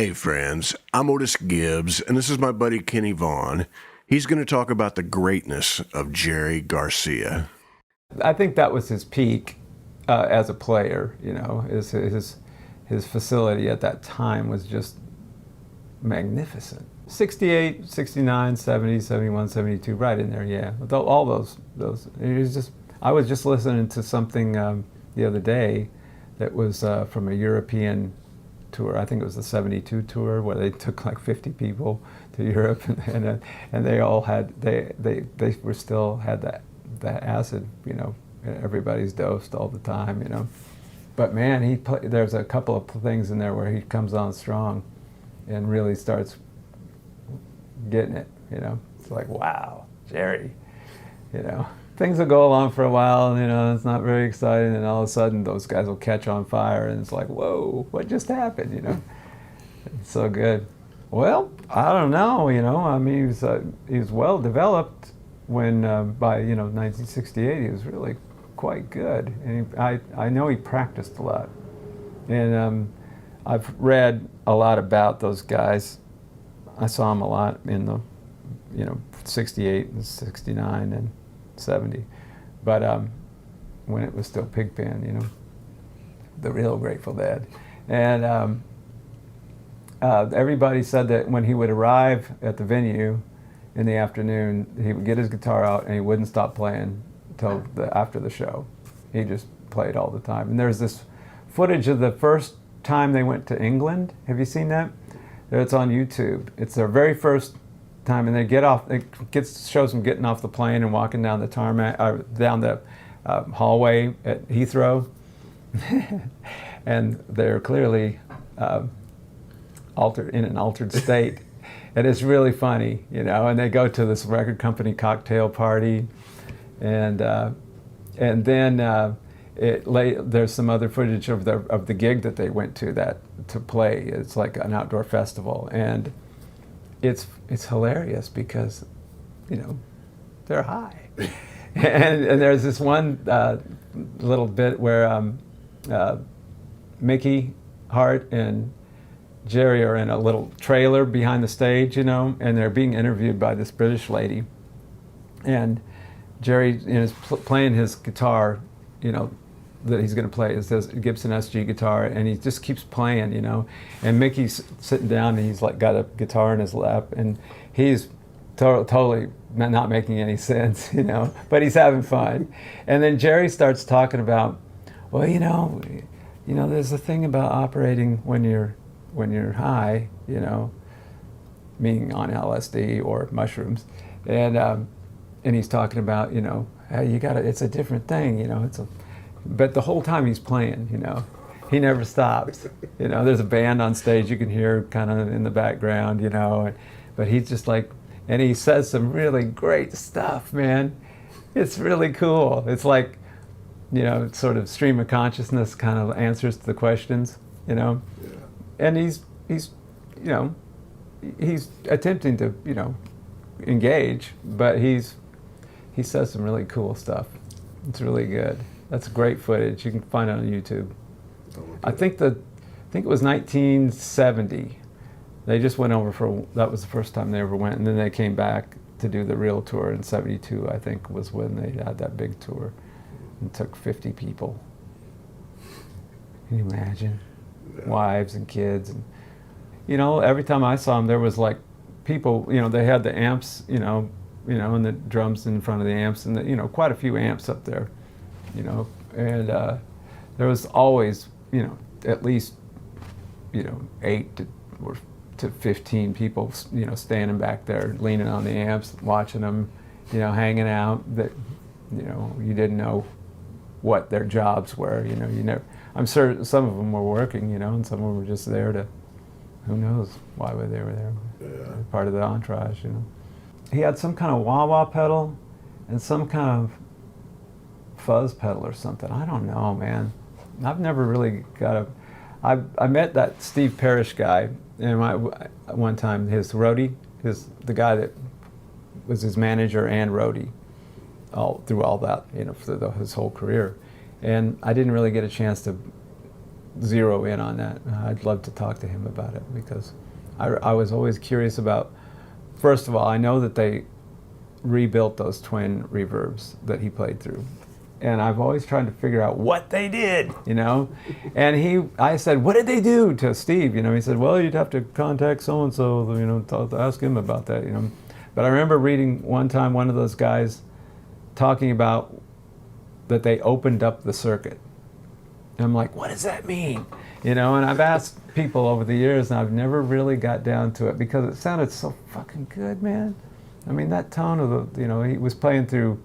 Hey friends, I'm Otis Gibbs, and this is my buddy Kenny Vaughan. He's going to talk about the greatness of Jerry Garcia. I think that was his peak as a player. You know, his facility at that time was just magnificent. 68, 69, 70, 71, 72, right in there, yeah. All those. It was just. I was just listening to something the other day that was from a European tour. I think it was the 72 tour where they took like 50 people to Europe, and they all had they were still had that acid, you know. Everybody's dosed all the time, you know. But man, there's a couple of things in there where he comes on strong and really starts getting it, you know. It's like, wow, Jerry, you know. Things will go along for a while, and, you know, it's not very exciting, and all of a sudden those guys will catch on fire, and it's like, whoa, what just happened, you know? It's so good. Well, I don't know, you know. I mean, he was well developed when by 1968 he was really quite good, and I know he practiced a lot, and I've read a lot about those guys. I saw him a lot in the 68 and 69 and 70, but when it was still Pigpen, you know, the real Grateful Dead. And everybody said that when he would arrive at the venue in the afternoon, he would get his guitar out and he wouldn't stop playing until after the show. He just played all the time. And there's this footage of the first time they went to England. Have you seen that? It's on YouTube. It's their very first time, and they get off. It shows them getting off the plane and walking down the tarmac, down the hallway at Heathrow, and they're clearly in an altered state, and it's really funny, you know. And they go to this record company cocktail party, and then there's some other footage of the gig that they went to play. It's like an outdoor festival, and it's hilarious because, you know, they're high. and there's this one little bit where Mickey Hart and Jerry are in a little trailer behind the stage, you know, and they're being interviewed by this British lady. And Jerry is playing his guitar, you know, that he's going to play. It's this Gibson SG guitar, and he just keeps playing, you know. And Mickey's sitting down, and he's like got a guitar in his lap, and he's totally not making any sense, you know, but he's having fun. And then Jerry starts talking about, well, you know, there's a thing about operating when you're high, you know, meaning on LSD or mushrooms, and he's talking about, you know, hey, it's a different thing, you know, but the whole time he's playing, you know, he never stops. You know, there's a band on stage you can hear kind of in the background, you know, but he's just like, and he says some really great stuff, man. It's really cool. It's like, you know, sort of stream of consciousness kind of answers to the questions, you know. Yeah. And he's you know, he's attempting to, you know, engage, but he says some really cool stuff. It's really good. That's great footage. You can find it on YouTube. I think it was 1970. They just went over that was the first time they ever went, and then they came back to do the real tour in 72, I think, was when they had that big tour and took 50 people. Can you imagine? Yeah. Wives and kids. And, you know, every time I saw them, there was like people, you know, they had the amps, you know, and the drums in front of the amps, and you know, quite a few amps up there, you know, and there was always, you know, at least, you know, 8 to 15 people, you know, standing back there, leaning on the amps, watching them, you know, hanging out. That, you know, you didn't know what their jobs were, you know. I'm sure some of them were working, you know, and some of them were just there to, who knows why they were there. Yeah. Part of the entourage, you know. He had some kind of wah-wah pedal and some kind of fuzz pedal or something. I don't know, man. I've never really got I met that Steve Parrish guy, and one time his roadie, the guy that was his manager and roadie, through all that, you know, for his whole career. And I didn't really get a chance to zero in on that. I'd love to talk to him about it because I was always curious about, first of all, I know that they rebuilt those twin reverbs that he played through. And I've always tried to figure out what they did, you know? And I said, what did they do to Steve? You know, he said, well, you'd have to contact so-and-so, you know, to ask him about that, you know? But I remember reading one time one of those guys talking about that they opened up the circuit. And I'm like, what does that mean? You know, and I've asked people over the years, and I've never really got down to it because it sounded so fucking good, man. I mean, that tone of the, you know, he was playing through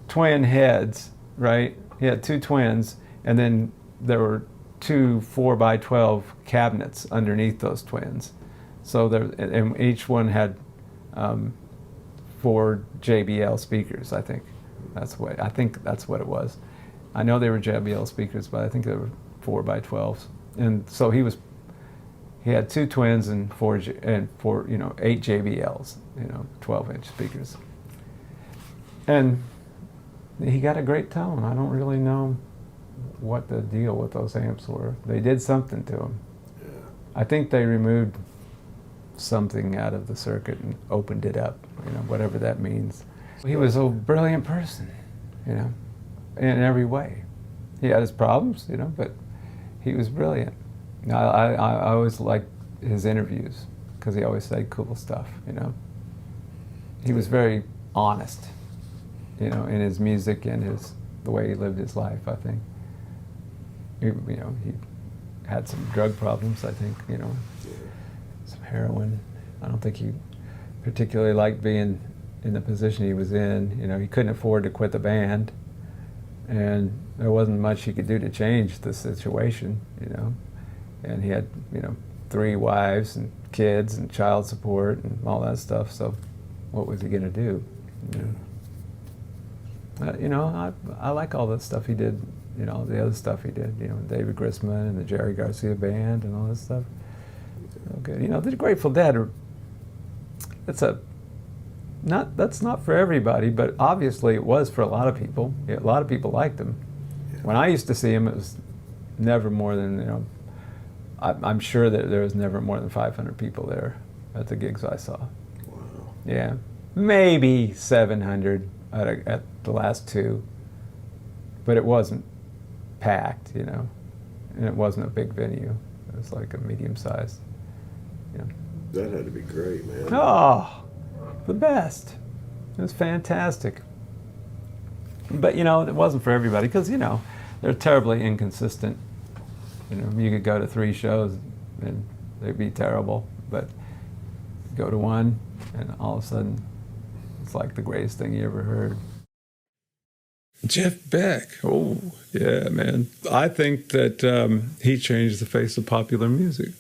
twin heads, right? He had two twins, and then there were two 4x12 cabinets underneath those twins. So there, and each one had 4 JBL speakers. I think that's what it was. I know they were JBL speakers, but I think they were 4x12s. And so he had 2 twins and 4, you know, 8 JBLs, you know, 12-inch speakers. And he got a great tone. I don't really know what the deal with those amps were. They did something to them. Yeah. I think they removed something out of the circuit and opened it up, you know, whatever that means. He was a brilliant person, you know, in every way. He had his problems, you know, but he was brilliant. I always liked his interviews because he always said cool stuff, you know. He was very honest, you know, in his music and the way he lived his life, I think. You know, he had some drug problems, I think, you know, some heroin. I don't think he particularly liked being in the position he was in. You know, he couldn't afford to quit the band, and there wasn't much he could do to change the situation, you know. And he had, you know, 3 wives and kids and child support and all that stuff, so what was he going to do? You know, I like all the stuff he did, you know, the other stuff he did, you know, David Grisman and the Jerry Garcia band and all this stuff. So good. You know, the Grateful Dead that's not for everybody, but obviously it was for a lot of people. A lot of people liked them. Yeah. When I used to see them, it was never more than, you know, I'm sure that there was never more than 500 people there at the gigs I saw. Wow. Yeah, maybe 700 at the last 2, but it wasn't packed, you know, and it wasn't a big venue. It was like a medium-sized, you know. That had to be great, man. Oh, the best. It was fantastic. But, you know, it wasn't for everybody because, you know, they're terribly inconsistent. You know, you could go to 3 shows and they'd be terrible, but go to one and all of a sudden it's like the greatest thing you ever heard. Jeff Beck. Oh, yeah, man. I think that he changed the face of popular music.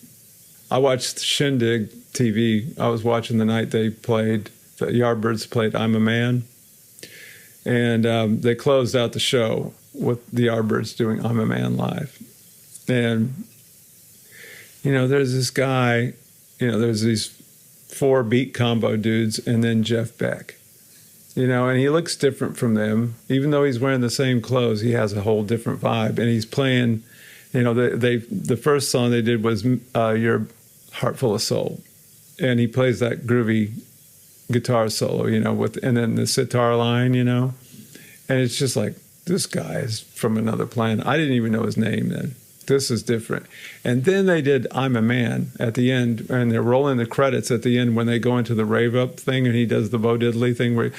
I watched Shindig TV. I was watching the night they played, the Yardbirds played I'm a Man. And they closed out the show with the Yardbirds doing I'm a Man live. And, you know, there's this guy, you know, there's these 4 beat combo dudes and then Jeff Beck. You know, and he looks different from them. Even though he's wearing the same clothes, he has a whole different vibe. And he's playing, you know, the first song they did was Your Heart Full of Soul. And he plays that groovy guitar solo, you know, and then the sitar line, you know. And it's just like, this guy is from another planet. I didn't even know his name then. This is different. And then they did I'm a Man at the end, and they're rolling the credits at the end when they go into the rave up thing, and he does the Bo Diddley thing where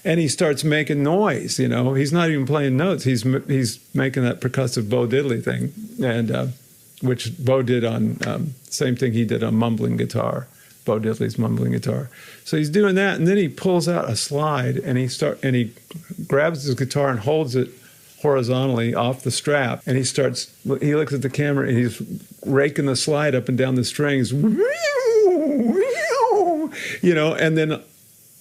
and he starts making noise, you know. He's not even playing notes. He's making that percussive Bo Diddley thing, and which Bo did on, same thing he did on mumbling guitar, Bo Diddley's mumbling guitar. So he's doing that, and then he pulls out a slide, and he grabs his guitar and holds it horizontally off the strap, and he looks at the camera and he's raking the slide up and down the strings, you know, and then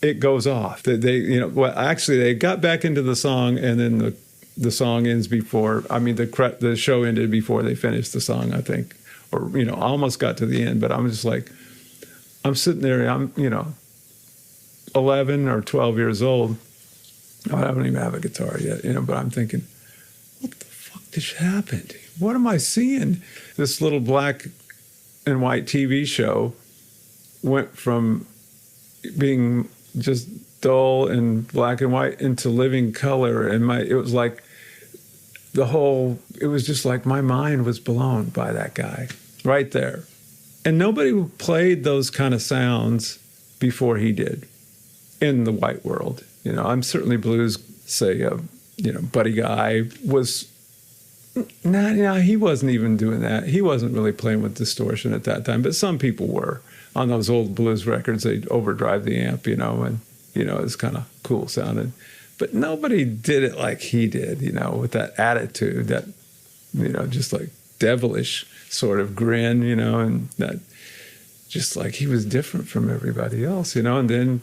it goes off. They got back into the song, and then the song ends before, the show ended before they finished the song, I think, or, you know, almost got to the end, but I'm just like, I'm sitting there, I'm, you know, 11 or 12 years old. I don't even have a guitar yet, you know, but I'm thinking, what the this happened? What am I seeing? This little black and white TV show went from being just dull and black and white into living color. And it was like it was just like my mind was blown by that guy right there. And nobody played those kind of sounds before he did in the white world. I'm certainly blues, say, Buddy Guy was, he wasn't even doing that. He wasn't really playing with distortion at that time, but some people were. On those old blues records, they'd overdrive the amp, and, it's kind of cool sounding. But nobody did it like he did, with that attitude, that, just like devilish sort of grin, and that just like he was different from everybody else, and then,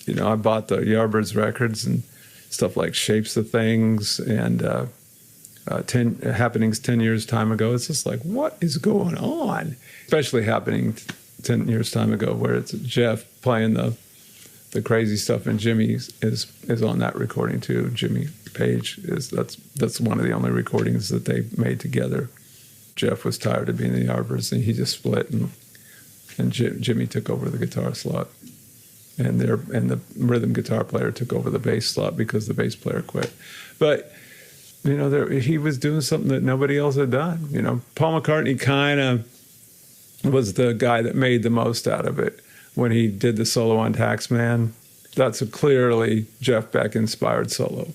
I bought the Yardbirds records and stuff like Shapes of Things and Happenings 10 years time ago. It's just like, what is going on? Especially Happening 10 years time ago, where it's Jeff playing the crazy stuff, and Jimmy is on that recording too. Jimmy Page that's one of the only recordings that they made together. Jeff was tired of being the Yardbirds, and he just split, and Jimmy took over the guitar slot, and the rhythm guitar player took over the bass slot because the bass player quit. But he was doing something that nobody else had done. Paul McCartney kind of was the guy that made the most out of it when he did the solo on Taxman. That's a clearly Jeff Beck inspired solo.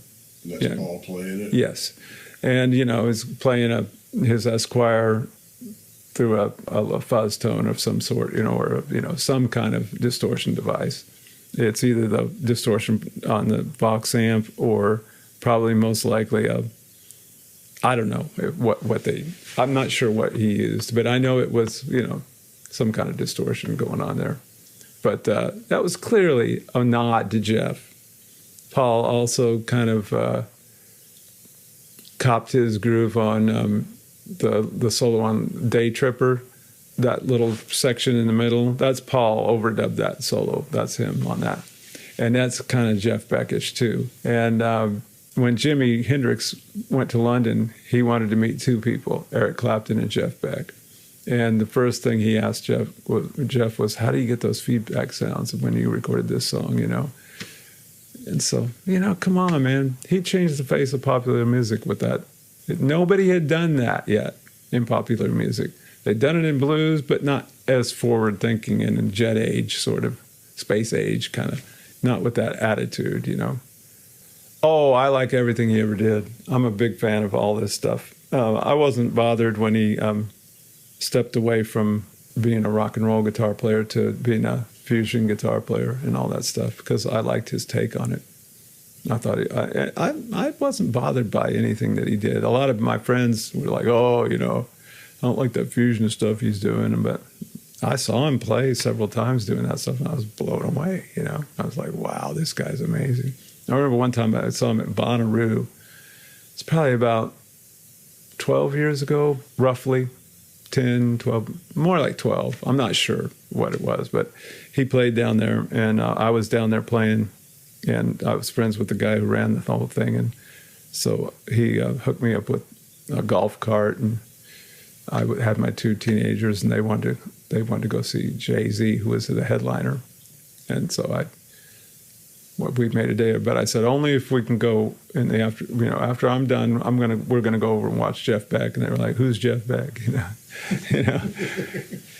That's Paul playing it? Yes. And, he's playing his Esquire through a fuzz tone of some sort, or, some kind of distortion device. It's either the distortion on the Vox amp or probably most likely I don't know I'm not sure what he used, but I know it was, some kind of distortion going on there. But that was clearly a nod to Jeff. Paul also kind of copped his groove on the solo on Day Tripper, that little section in the middle. That's Paul overdubbed that solo. That's him on that. And that's kind of Jeff Beckish too. And when Jimi Hendrix went to London, he wanted to meet two people, Eric Clapton and Jeff Beck. And the first thing he asked Jeff was, how do you get those feedback sounds when you recorded this song, And so, come on, man. He changed the face of popular music with that. Nobody had done that yet in popular music. They'd done it in blues, but not as forward-thinking and in jet age, sort of space age kind of, not with that attitude, Oh, I like everything he ever did. I'm a big fan of all this stuff. I wasn't bothered when he stepped away from being a rock and roll guitar player to being a fusion guitar player and all that stuff, because I liked his take on it. I thought I wasn't bothered by anything that he did. A lot of my friends were like, oh, I don't like that fusion stuff he's doing. But I saw him play several times doing that stuff, and I was blown away. I was like, wow, this guy's amazing. I remember one time I saw him at Bonnaroo. It's probably about 12 years ago, roughly. 10, 12, more like 12. I'm not sure what it was, but he played down there, and I was down there playing, and I was friends with the guy who ran the whole thing, and so he hooked me up with a golf cart, and I had my two teenagers, and they wanted to go see Jay-Z, who was the headliner, and so we made a day, but I said only if we can go in the after I'm done, we're gonna go over and watch Jeff Beck, and they were like, who's Jeff Beck?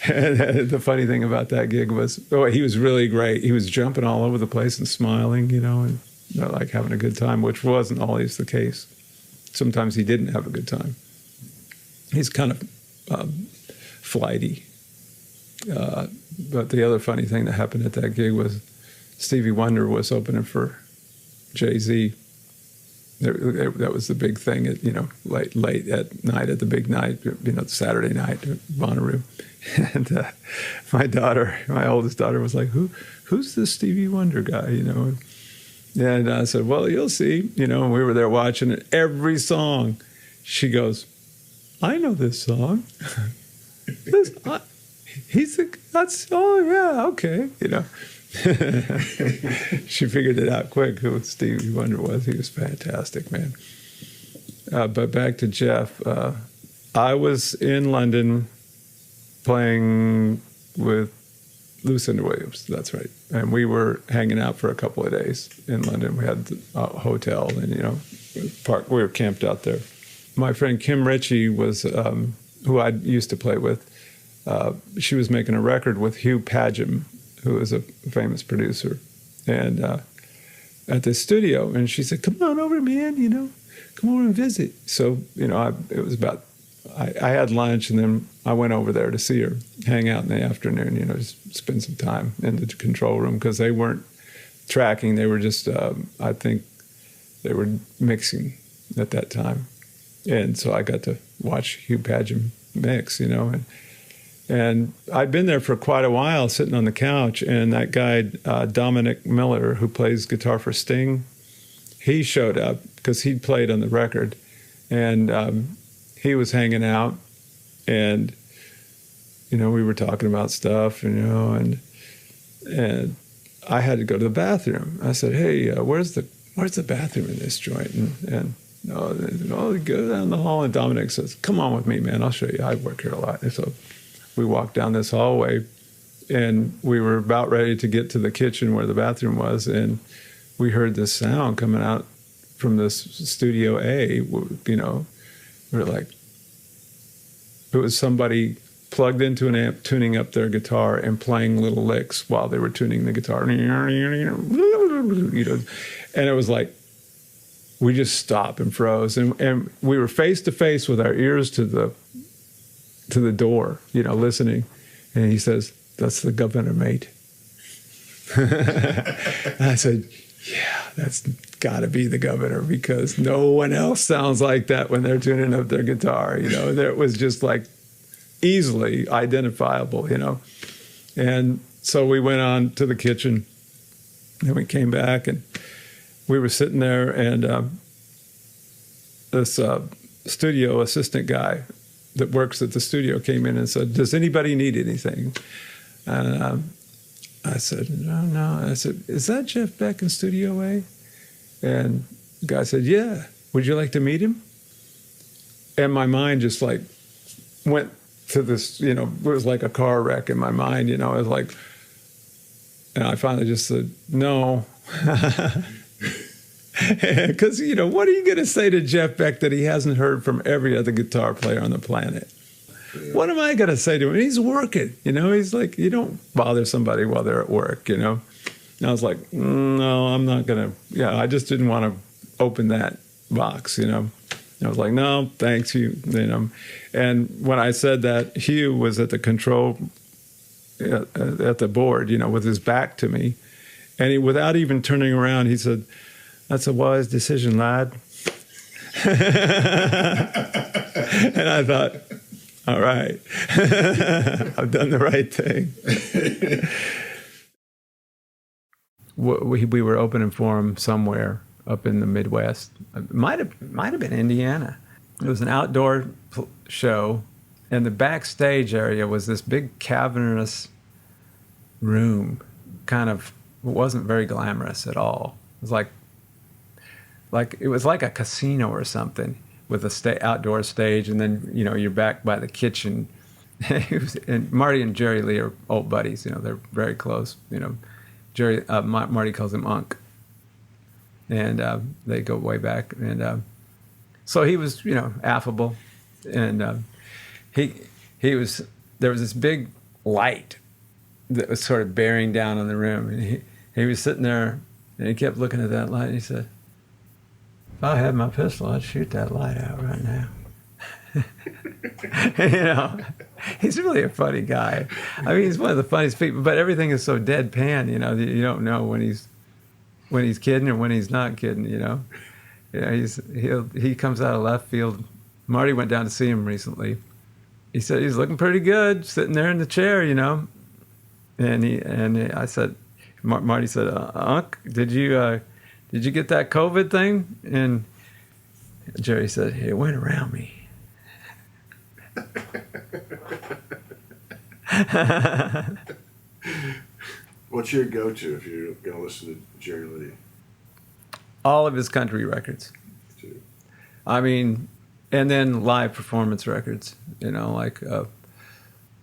And the funny thing about that gig was, he was really great. He was jumping all over the place and smiling, and like having a good time, which wasn't always the case. Sometimes he didn't have a good time. He's kind of flighty. But the other funny thing that happened at that gig was Stevie Wonder was opening for Jay-Z. That was the big thing, late at night, at the big night, Saturday night at Bonnaroo. And my oldest daughter was like, who's this Stevie Wonder guy, And I said, well, you'll see, and we were there watching it. Every song, she goes, I know this song. Oh, yeah, okay, She figured it out quick who Stevie Wonder was. He was fantastic, man. But back to Jeff. I was in London playing with Lucinda Williams. That's right. And we were hanging out for a couple of days in London. We had a hotel, and we were camped out there. My friend Kim Ritchie was, who I used to play with. She was making a record with Hugh Padgham, who is a famous producer, and at the studio. And she said, "Come on over, man. Come over and visit." So it was about. I had lunch, and then I went over there to see her, hang out in the afternoon, just spend some time in the control room, because they weren't tracking. They were just, I think they were mixing at that time. And so I got to watch Hugh Padgham mix, and I'd been there for quite a while, sitting on the couch, and that guy, Dominic Miller, who plays guitar for Sting, he showed up because he'd played on the record, and he was hanging out, and we were talking about stuff, and I had to go to the bathroom. I said, "Hey, where's the bathroom in this joint?" And go down the hall. And Dominic says, "Come on with me, man. I'll show you. I work here a lot." And so we walked down this hallway, and we were about ready to get to the kitchen where the bathroom was, and we heard this sound coming out from this Studio A. We were like, it was somebody plugged into an amp, tuning up their guitar and playing little licks while they were tuning the guitar. And it was like, we just stopped and froze. And we were face to face with our ears to the door, listening. And he says, "That's the governor, mate." And I said, "Yeah, that's got to be the governor, because no one else sounds like that when they're tuning up their guitar." It was just like easily identifiable, And so we went on to the kitchen, and we came back, and we were sitting there, and this studio assistant guy that works at the studio came in and said, "Does anybody need anything?" And I said, No. I said, "Is that Jeff Beck in Studio A?" And the guy said, "Yeah. Would you like to meet him?" And my mind just like went to this, it was like a car wreck in my mind, it was like, and I finally just said, "No." Because, what are you going to say to Jeff Beck that he hasn't heard from every other guitar player on the planet? Yeah. What am I going to say to him? He's working, he's like, you don't bother somebody while they're at work, And I was like, no, I'm not going to, I just didn't want to open that box, I was like, "No, thanks, you." And when I said that, Hugh was at the control, at the board, with his back to me. And he, without even turning around, he said, "That's a wise decision, lad." And I thought, all right, I've done the right thing. We were opening for him somewhere up in the Midwest. It might have been Indiana. It was an outdoor show, and the backstage area was this big cavernous room. It wasn't very glamorous at all. It was like it was like a casino or something, with a outdoor stage, and then you're back by the kitchen. And Marty and Jerry Lee are old buddies. They're very close. Jerry Marty calls him Unc, and they go way back. And so he was affable, and he was. There was this big light that was sort of bearing down on the room, and he was sitting there, and he kept looking at that light, and he said, "If I had my pistol, I'd shoot that light out right now." He's really a funny guy. I mean, he's one of the funniest people, but everything is so deadpan, you don't know when he's kidding or when he's not kidding, he comes out of left field. Marty went down to see him recently. He said he's looking pretty good, sitting there in the chair, and I said, Marty said, "Unc, did you get that COVID thing?" And Jerry said, "It went around me." What's your go-to if you're going to listen to Jerry Lee? All of his country records. I mean, and then live performance records, like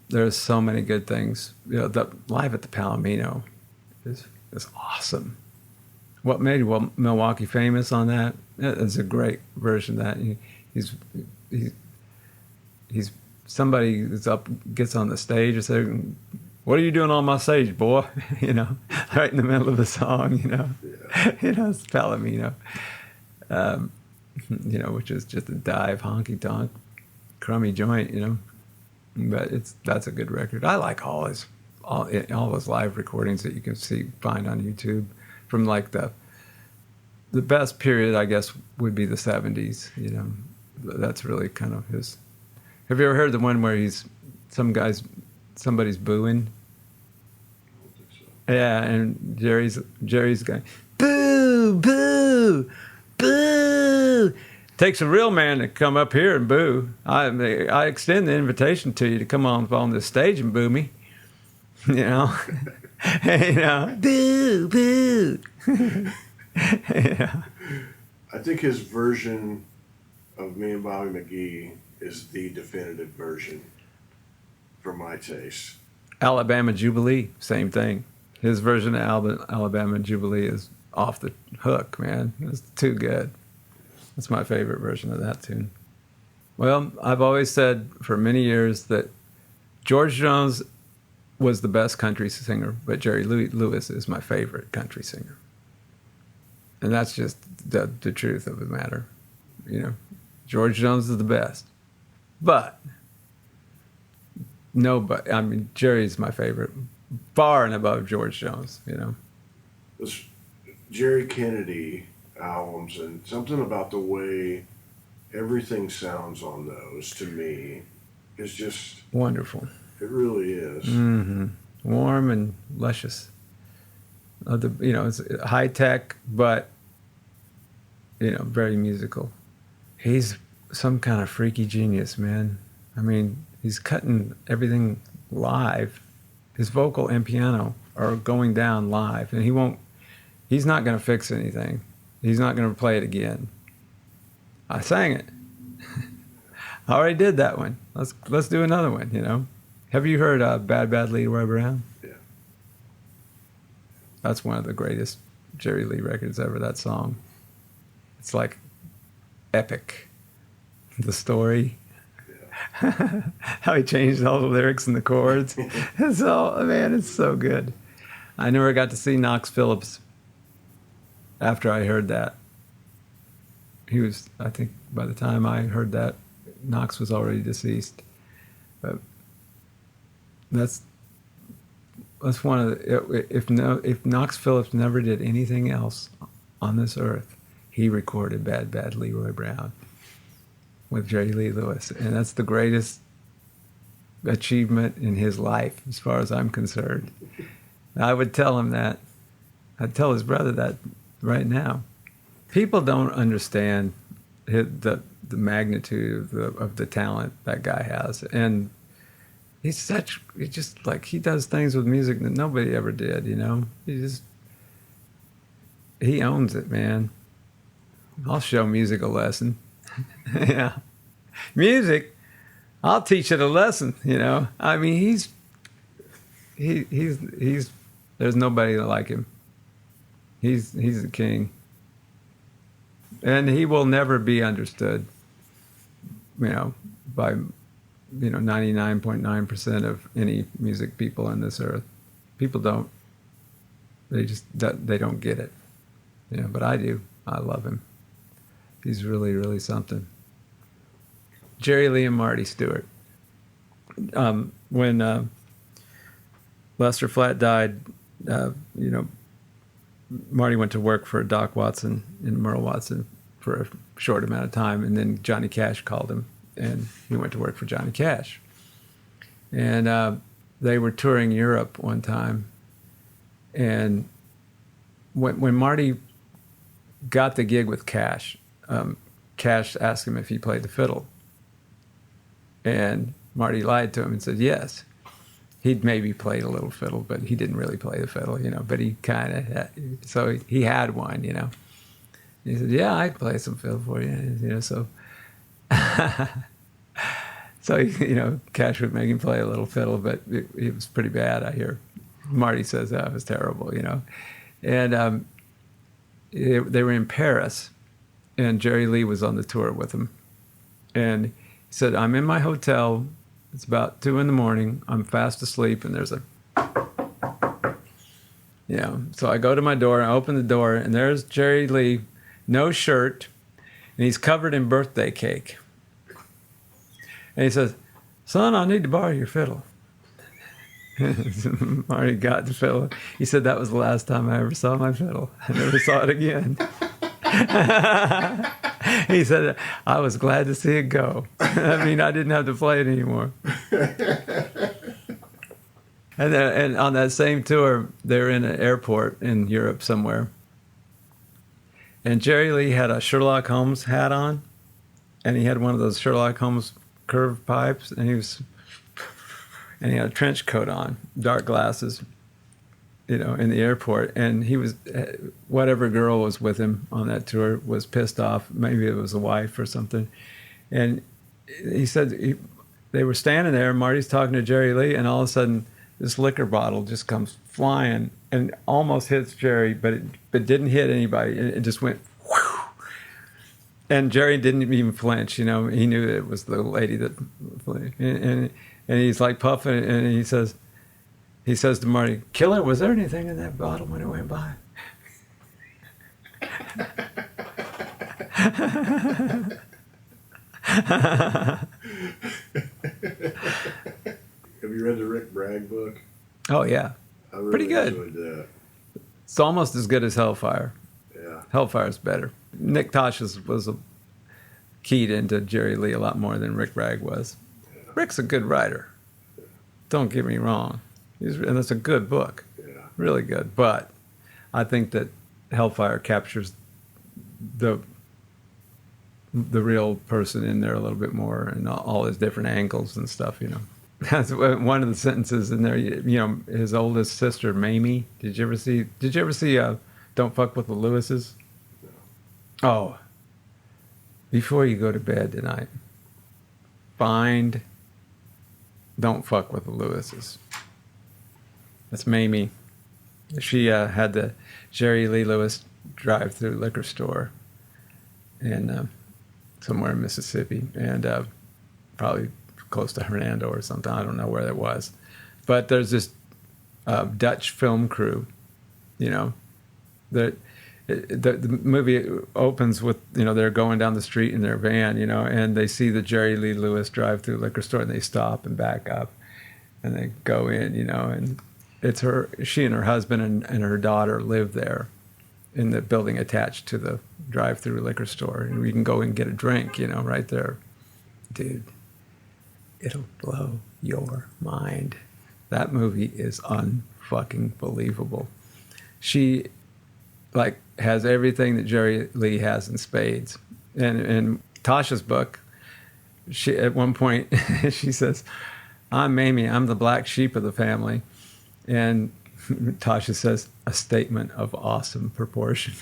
there's so many good things. The live at the Palomino is awesome. What made Milwaukee famous on that is a great version of that. He's somebody that's gets on the stage and says, "What are you doing on my stage, boy?" Right in the middle of the song. Yeah. It's Palomino. Which is just a dive, honky tonk, crummy joint, But that's a good record. I like all those live recordings that you can find on YouTube from like the best period, I guess, would be the 70s. That's really kind of his. Have you ever heard the one where somebody's booing? I don't think so. Yeah, and Jerry's going, boo, boo, boo. Takes a real man to come up here and boo. I extend the invitation to you to come on this stage and boo me. Boo, boo. Yeah. I think his version of Me and Bobby McGee is the definitive version for my taste. Alabama Jubilee, same thing. His version of Alabama Jubilee is off the hook, man. It's too good. That's my favorite version of that tune. Well, I've always said for many years that George Jones was the best country singer, but Jerry Lewis is my favorite country singer. And that's just the truth of the matter. George Jones is the best. But Jerry's my favorite, far and above George Jones, Those Jerry Kennedy albums and something about the way everything sounds on those, to me, is just wonderful. It really is. Mm-hmm. Warm and luscious. It's high tech, but very musical. He's some kind of freaky genius, man. I mean, he's cutting everything live. His vocal and piano are going down live, and he's not going to fix anything. He's not going to play it again. I sang it. I already did that one. Let's do another one, Have you heard Bad Bad Leroy Brown? Yeah. That's one of the greatest Jerry Lee records ever, that song. It's like epic. The story. Yeah. How he changed all the lyrics and the chords. It's so good. I never got to see Knox Phillips after I heard that. I think by the time I heard that, Knox was already deceased. But that's one of the, if Knox Phillips never did anything else on this earth, he recorded Bad Bad Leroy Brown with Jerry Lee Lewis, and that's the greatest achievement in his life, as far as I'm concerned. I would tell him that. I'd tell his brother that right now. People don't understand the magnitude of the talent that guy has, and he does things with music that nobody ever did. He owns it, man. I'll show music a lesson. Yeah, music. I'll teach it a lesson. I mean, he's there's nobody like him. He's the king. And he will never be understood, by 99.9% of any music people on this earth. People don't. They don't get it. But I do. I love him. He's really, really something. Jerry Lee and Marty Stewart. When Lester Flatt died, Marty went to work for Doc Watson and Merle Watson for a short amount of time, and then Johnny Cash called him, and he went to work for Johnny Cash. And they were touring Europe one time, and when Marty got the gig with Cash, Cash asked him if he played the fiddle, and Marty lied to him and said yes. He'd maybe played a little fiddle, but he didn't really play the fiddle, but he kind of had, so he had one, He said, yeah, I can play some fiddle for you. You know, so so Cash would make him play a little fiddle, but it was pretty bad. I hear Marty says that was terrible. And they were in Paris, and Jerry Lee was on the tour with him, and he said, I'm in my hotel. It's about 2 a.m. I'm fast asleep, and there's a so I go to my door, I open the door, and there's Jerry Lee, no shirt, and he's covered in birthday cake. And he says, son, I need to borrow your fiddle. Marty got the fiddle. He said, that was the last time I ever saw my fiddle. I never saw it again. He said, I was glad to see it go. I mean, I didn't have to play it anymore. And on that same tour, they were in an airport in Europe somewhere. And Jerry Lee had a Sherlock Holmes hat on, and he had one of those Sherlock Holmes curved pipes, and he had a trench coat on, dark glasses, in the airport. And he was, whatever girl was with him on that tour was pissed off. Maybe it was a wife or something. And he said they were standing there, Marty's talking to Jerry Lee, and all of a sudden this liquor bottle just comes flying and almost hits Jerry, but it didn't hit anybody. It just went whew. And Jerry didn't even flinch. He knew that it was the lady that, and he's like puffing, and he says to Marty, Killer, was there anything in that bottle when it went by? Have you read the Rick Bragg book? Oh, yeah. I really Pretty good. enjoyed that. It's almost as good as Hellfire. Yeah. Hellfire's better. Nick Tosh's was keyed into Jerry Lee a lot more than Rick Bragg was. Yeah. Rick's a good writer. Yeah. Don't get me wrong. And it's a good book. Yeah. Really good. But I think that Hellfire captures the real person in there a little bit more, and all his different angles and stuff, That's one of the sentences in there. His oldest sister, Mamie. Did you ever see Don't Fuck with the Lewises? No. Oh. Before you go to bed tonight, find Don't Fuck with the Lewises. That's Mamie. She had the Jerry Lee Lewis drive-through liquor store in somewhere in Mississippi, and probably close to Hernando or something. I don't know where that was. But there's this Dutch film crew, that the movie opens with, they're going down the street in their van, and they see the Jerry Lee Lewis drive-through liquor store, and they stop and back up, and they go in, and it's she and her husband and her daughter live there in the building attached to the drive-through liquor store, and we can go and get a drink, right there. Dude, it'll blow your mind. That movie is unfucking believable. She has everything that Jerry Lee has in spades. And in Tasha's book, she at one point she says, I'm Mamie, I'm the black sheep of the family. And Tasha says, a statement of awesome proportion.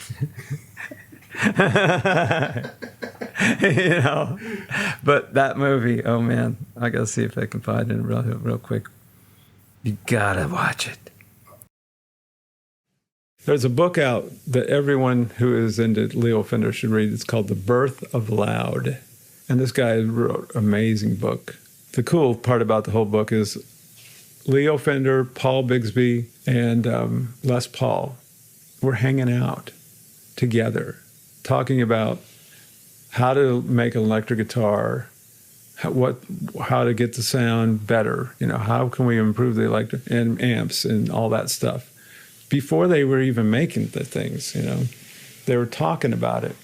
But that movie, oh man, I gotta see if I can find it real quick. You gotta watch it. There's a book out that everyone who is into Leo Fender should read. It's called The Birth of Loud. And this guy wrote an amazing book. The cool part about the whole book is Leo Fender, Paul Bigsby, and Les Paul were hanging out together, talking about how to make an electric guitar, how to get the sound better, how can we improve the electric and amps and all that stuff. Before they were even making the things, they were talking about it.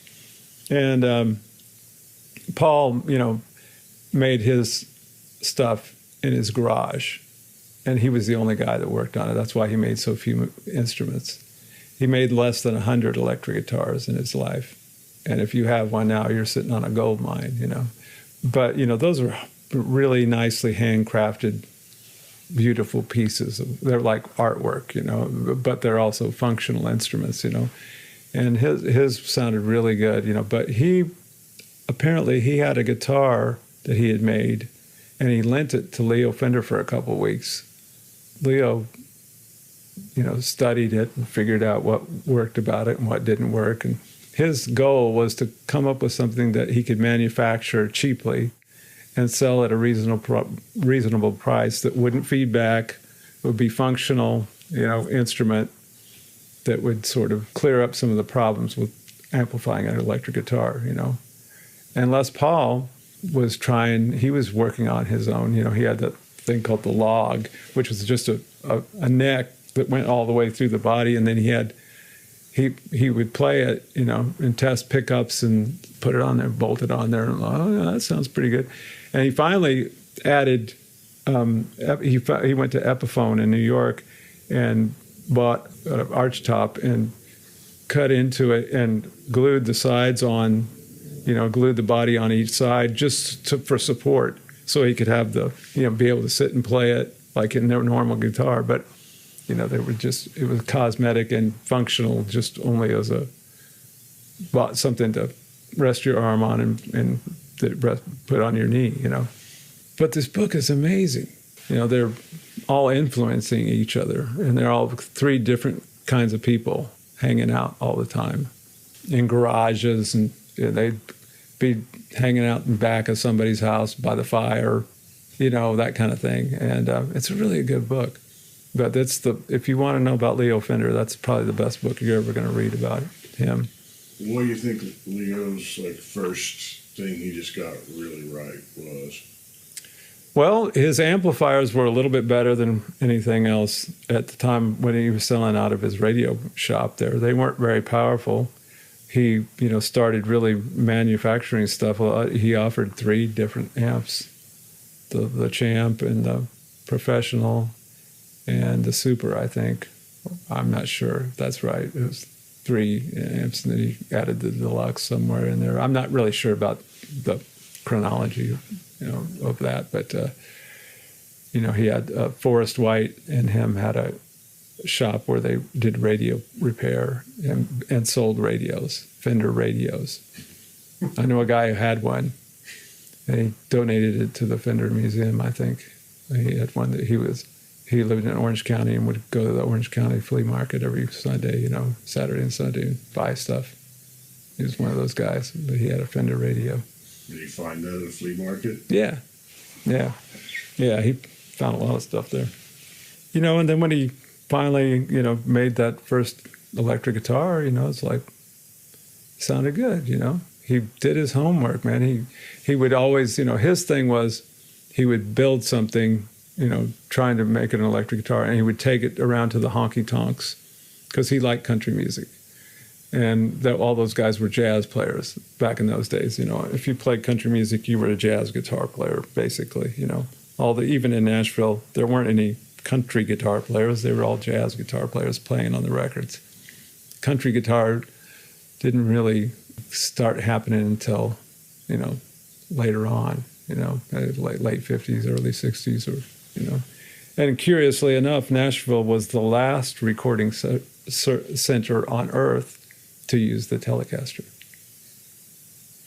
And Paul, made his stuff in his garage, and he was the only guy that worked on it. That's why he made so few instruments. He made less than 100 electric guitars in his life. And if you have one now, you're sitting on a gold mine, But, those are really nicely handcrafted, beautiful pieces. They're like artwork, but they're also functional instruments, and his sounded really good, you know. But he apparently he had a guitar that he had made, and he lent it to Leo Fender for a couple of weeks. Leo, you know, studied it and figured out what worked about it and what didn't work. And his goal was to come up with something that he could manufacture cheaply and sell at a reasonable price that wouldn't feedback, would be functional, you know, instrument that would sort of clear up some of the problems with amplifying an electric guitar, you know. And Les Paul was he was working on his own, you know. He had that thing called the log, which was just a neck that went all the way through the body, and then he would play it, you know, and test pickups and put it on there, bolt it on there, and oh, yeah, that sounds pretty good. And he finally added, he went to Epiphone in New York and bought an arch top and cut into it and glued the sides on, you know, glued the body on each side for support, so he could have be able to sit and play it like in their normal guitar. But, you know, it was cosmetic and functional, just only as something to rest your arm on and put on your knee, you know. But this book is amazing. You know, they're all influencing each other, and they're all three different kinds of people hanging out all the time in garages, and you know, they'd be hanging out in back of somebody's house by the fire, you know, that kind of thing. And it's really a good book. But if you want to know about Leo Fender, that's probably the best book you're ever going to read about him. What do you think Leo's first thing he just got really right was? Well, his amplifiers were a little bit better than anything else at the time when he was selling out of his radio shop there. They weren't very powerful. He, you know, started really manufacturing stuff. He offered 3 different amps, the Champ and the Professional and the Super, I think. I'm not sure if that's right. It was 3 amps, and then he added the Deluxe somewhere in there. I'm not really sure about the chronology, you know, of that, but you know, he had Forrest White and him had a shop where they did radio repair and sold radios, Fender radios. I know a guy who had one, and he donated it to the Fender Museum, I think. He had one that he lived in Orange County and would go to the Orange County flea market every Sunday, you know, Saturday and Sunday, and buy stuff. He was one of those guys, but he had a Fender radio. Did he find that at a flea market? Yeah. He found a lot of stuff there. You know, and then when he finally, you know, made that first electric guitar, you know, it's like, sounded good, you know. He did his homework, man. He would always, you know, his thing was he would build something, you know, trying to make an electric guitar, and he would take it around to the honky-tonks because he liked country music. And all those guys were jazz players back in those days. You know, if you played country music, you were a jazz guitar player, basically. You know, even in Nashville, there weren't any country guitar players. They were all jazz guitar players playing on the records. Country guitar didn't really start happening until, you know, later on. You know, late 50s, early 60s, or you know. And curiously enough, Nashville was the last recording center on earth to use the Telecaster.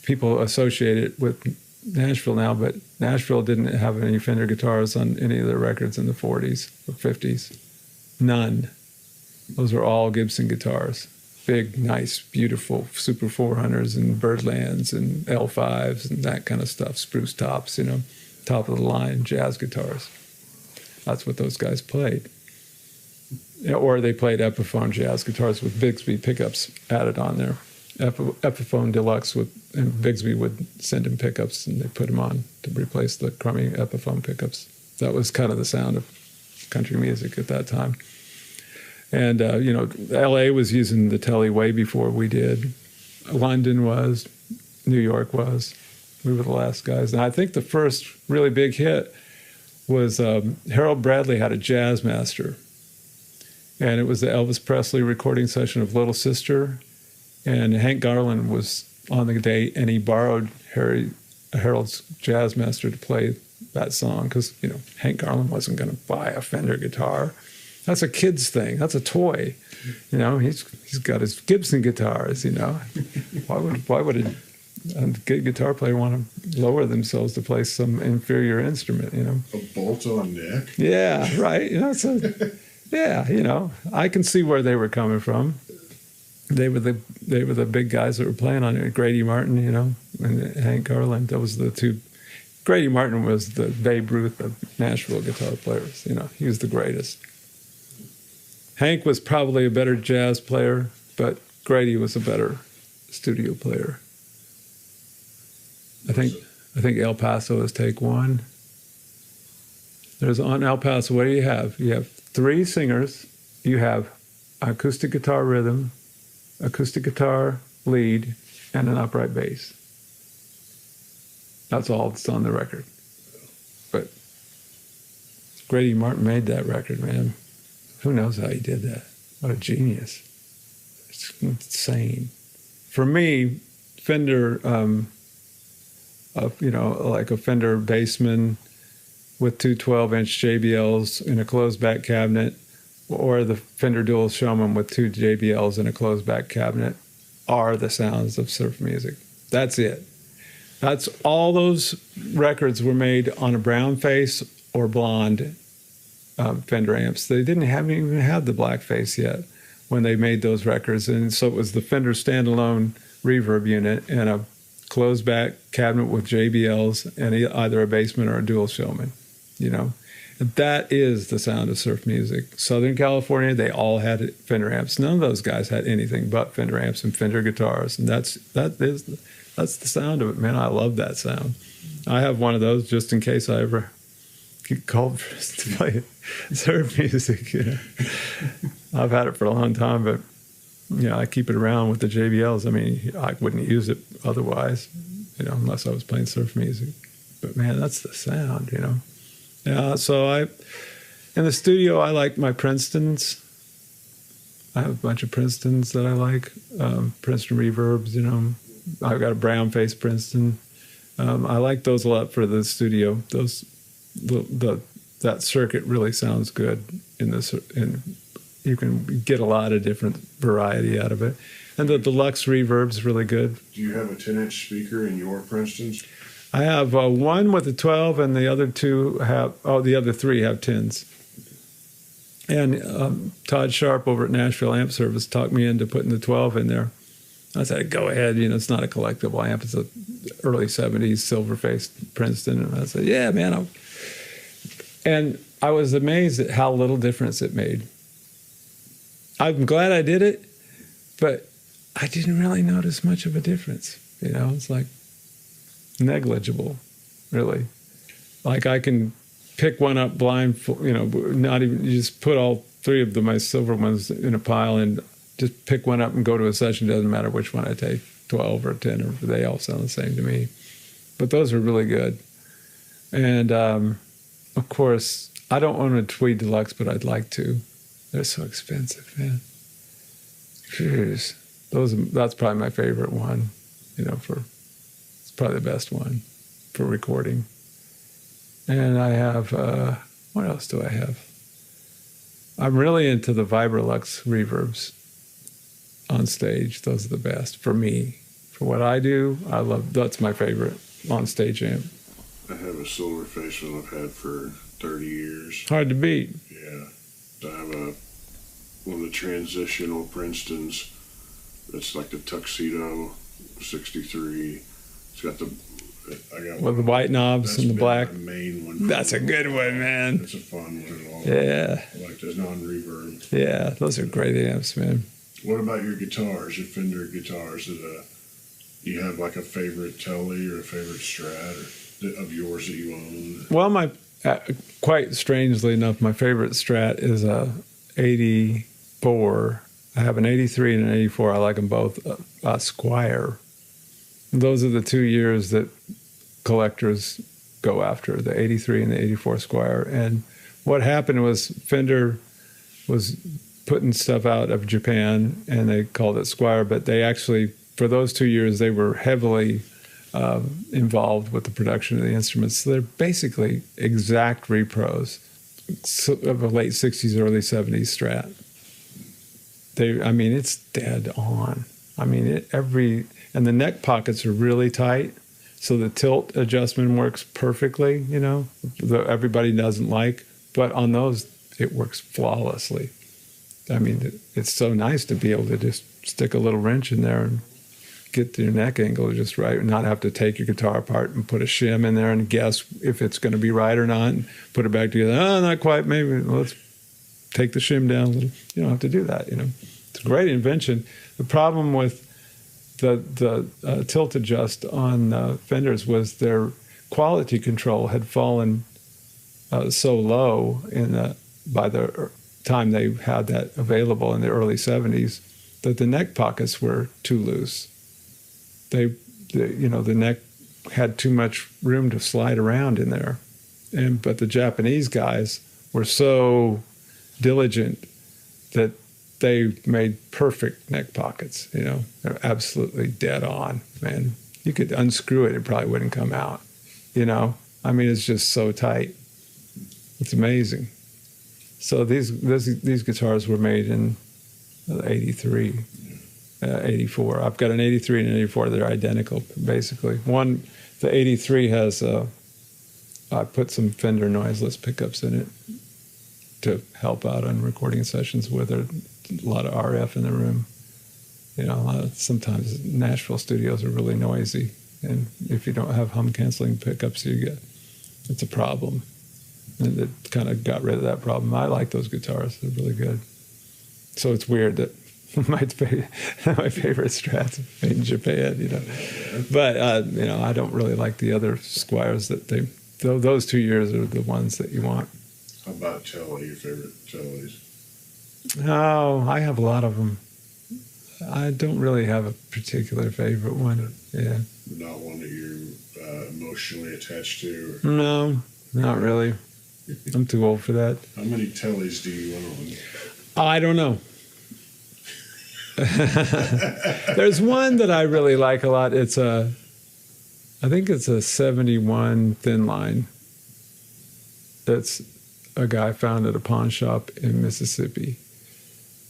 People associate it with Nashville now, but Nashville didn't have any Fender guitars on any of their records in the 40s or 50s. None. Those were all Gibson guitars. Big, nice, beautiful Super 400s and Birdlands and L5s and that kind of stuff. Spruce tops, you know, top of the line jazz guitars. That's what those guys played. Or they played Epiphone jazz guitars with Bigsby pickups added on there. Epiphone Deluxe and Bigsby would send him pickups, and they put them on to replace the crummy Epiphone pickups. That was kind of the sound of country music at that time. And, you know, L.A. was using the Tele way before we did. London was. New York was. We were the last guys. And I think the first really big hit was Harold Bradley had a Jazz Master. And it was the Elvis Presley recording session of Little Sister. And Hank Garland was on the date, and he borrowed Harold's Jazz Master to play that song because, you know, Hank Garland wasn't going to buy a Fender guitar. That's a kid's thing. That's a toy. You know, he's got his Gibson guitars, you know. Why would a good guitar player want to lower themselves to play some inferior instrument, you know? A bolt-on neck? Yeah, right. You know, yeah, you know, I can see where they were coming from. They were the big guys that were playing on it. Grady Martin, you know, and Hank Garland. That was the two. Grady Martin was the Babe Ruth of Nashville guitar players. You know, he was the greatest. Hank was probably a better jazz player, but Grady was a better studio player. I think El Paso is take one. There's on El Paso, what do you have? You have 3 singers. You have acoustic guitar rhythm, acoustic guitar lead, and an upright bass. That's all that's on the record. But Grady Martin made that record, man. Who knows how he did that? What a genius. It's insane. For me, Fender, you know, like a Fender Bassman with 2 12-inch JBLs in a closed-back cabinet, or the Fender Dual Showman with 2 JBLs in a closed-back cabinet are the sounds of surf music. That's it. That's all those records were made on a brown face or blonde Fender amps. They didn't even have the black face yet when they made those records. And so it was the Fender standalone reverb unit and a closed back cabinet with JBLs and either a Bassman or a Dual Showman, you know. And that is the sound of surf music. Southern California, they all had Fender amps. None of those guys had anything but Fender amps and Fender guitars. And that's the sound of it, man. I love that sound. I have one of those just in case I ever get called to play surf music. You know? I've had it for a long time, but you know, I keep it around with the JBLs. I mean, I wouldn't use it otherwise, you know, unless I was playing surf music. But man, that's the sound, you know. Yeah. So in the studio, I like my Princetons. I have a bunch of Princetons that I like. Princeton reverbs, you know. I've got a brown face Princeton. I like those a lot for the studio. That circuit really sounds good in this, and you can get a lot of different variety out of it. And the deluxe reverb's really good. Do you have a 10-inch speaker in your Princetons? I have one with a 12, and the other 3 have 10s. And Todd Sharp over at Nashville Amp Service talked me into putting the 12 in there. I said, go ahead. You know, it's not a collectible amp. It's a early 70s silver-faced Princeton. And I said, yeah, man. And I was amazed at how little difference it made. I'm glad I did it, but I didn't really notice much of a difference. You know, it's like negligible, really. Like I can pick one up blind, you know, not even, you just put all 3 of my silver ones in a pile and just pick one up and go to a session. Doesn't matter which one I take, 12 or 10, or they all sound the same to me. But those are really good. And of course, I don't own a Tweed Deluxe, but I'd like to. They're so expensive, man. Jeez. That's probably my favorite one, you know, it's probably the best one for recording. And I have, what else do I have? I'm really into the Vibrolux reverbs on stage. Those are the best for me. For what I do, that's my favorite on stage amp. I have a silver face one I've had for 30 years. Hard to beat. Yeah. I have one of the transitional Princetons. It's like the Tuxedo 63. It's got with the white knobs and the black. The main one. That's a good one, man. It's a fun one at all. Yeah. I like those non-reverb. Yeah, those are great amps, man. What about your guitars, your Fender guitars? Do you have like a favorite Tele or a favorite Strat of yours that you own? Well, quite strangely enough, my favorite Strat is a 84. I have an 83 and an 84. I like them both. Squire. Those are the 2 years that collectors go after, the 83 and the 84 Squire. And what happened was Fender was putting stuff out of Japan, and they called it Squire, but they actually, for those 2 years, they were heavily involved with the production of the instruments. So they're basically exact repros, of a late 60s, early 70s Strat. It's dead on. And the neck pockets are really tight, so the tilt adjustment works perfectly, that everybody doesn't like, but on those, it works flawlessly. It's so nice to be able to just stick a little wrench in there and get your neck angle just right, and not have to take your guitar apart and put a shim in there and guess if it's going to be right or not, and put it back together. Oh, not quite. Maybe let's take the shim down a little. You don't have to do that. It's a great invention. The problem with the tilt adjust on Fenders was their quality control had fallen so low by the time they had that available in the early 70s that the neck pockets were too loose. The neck had too much room to slide around in there, but the Japanese guys were so diligent that they made perfect neck pockets. They're absolutely dead on, man. You could unscrew it probably wouldn't come out. It's just so tight. It's amazing. So these guitars were made in 83. 84. I've got an 83 and an 84. They're identical, basically. The 83 has I put some Fender noiseless pickups in it to help out on recording sessions where there's a lot of RF in the room. Sometimes Nashville studios are really noisy, and if you don't have hum canceling pickups, it's a problem. And it kind of got rid of that problem. I like those guitars; they're really good. So it's weird that my favorite Strats made in Japan, But, I don't really like the other Squires those 2 years are the ones that you want. How about Telly, your favorite Tellys? Oh, I have a lot of them. I don't really have a particular favorite one. Yeah. Not one that you're emotionally attached to? No, not really. I'm too old for that. How many Tellys do you own? I don't know. There's one that I really like a lot. I think it's a 71 thin line. That's a guy found at a pawn shop in Mississippi,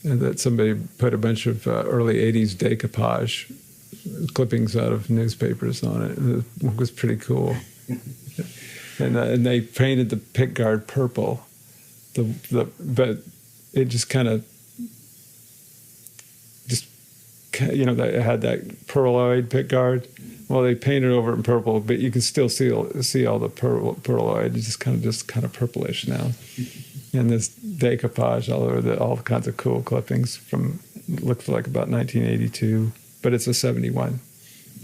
and that somebody put a bunch of early 80s decoupage clippings out of newspapers on it. It was pretty cool. And they painted the pickguard purple. But it just kind of they had that pearloid pickguard. Well, they painted over it in purple, but you can still see all the pearloid. It's just kind of purplish now. And this decoupage all over all kinds of cool clippings from looks like about 1982, but it's a 71.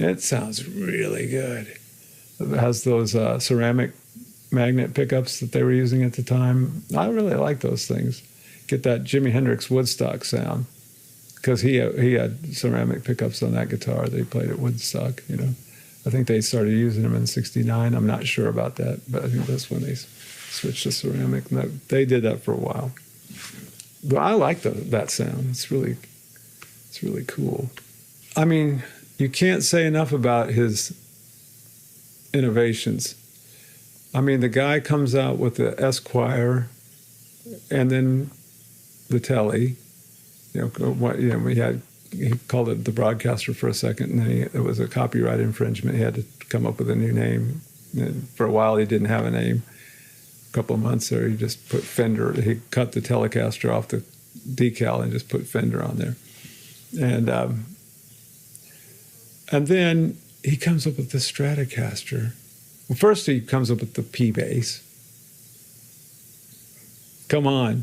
It sounds really good. It has those ceramic magnet pickups that they were using at the time. I really like those things. Get that Jimi Hendrix Woodstock sound. Because he had ceramic pickups on that guitar. They played at Woodstock, I think they started using them in '69. I'm not sure about that, but I think that's when they switched to ceramic. And they did that for a while. But I like that sound. It's really cool. You can't say enough about his innovations. The guy comes out with the Esquire and then the Telly. He called it the Broadcaster for a second, and then it was a copyright infringement. He had to come up with a new name. And for a while, he didn't have a name. A couple of months there, he just put Fender. He cut the Telecaster off the decal and just put Fender on there. And then he comes up with the Stratocaster. Well, first he comes up with the P bass. Come on,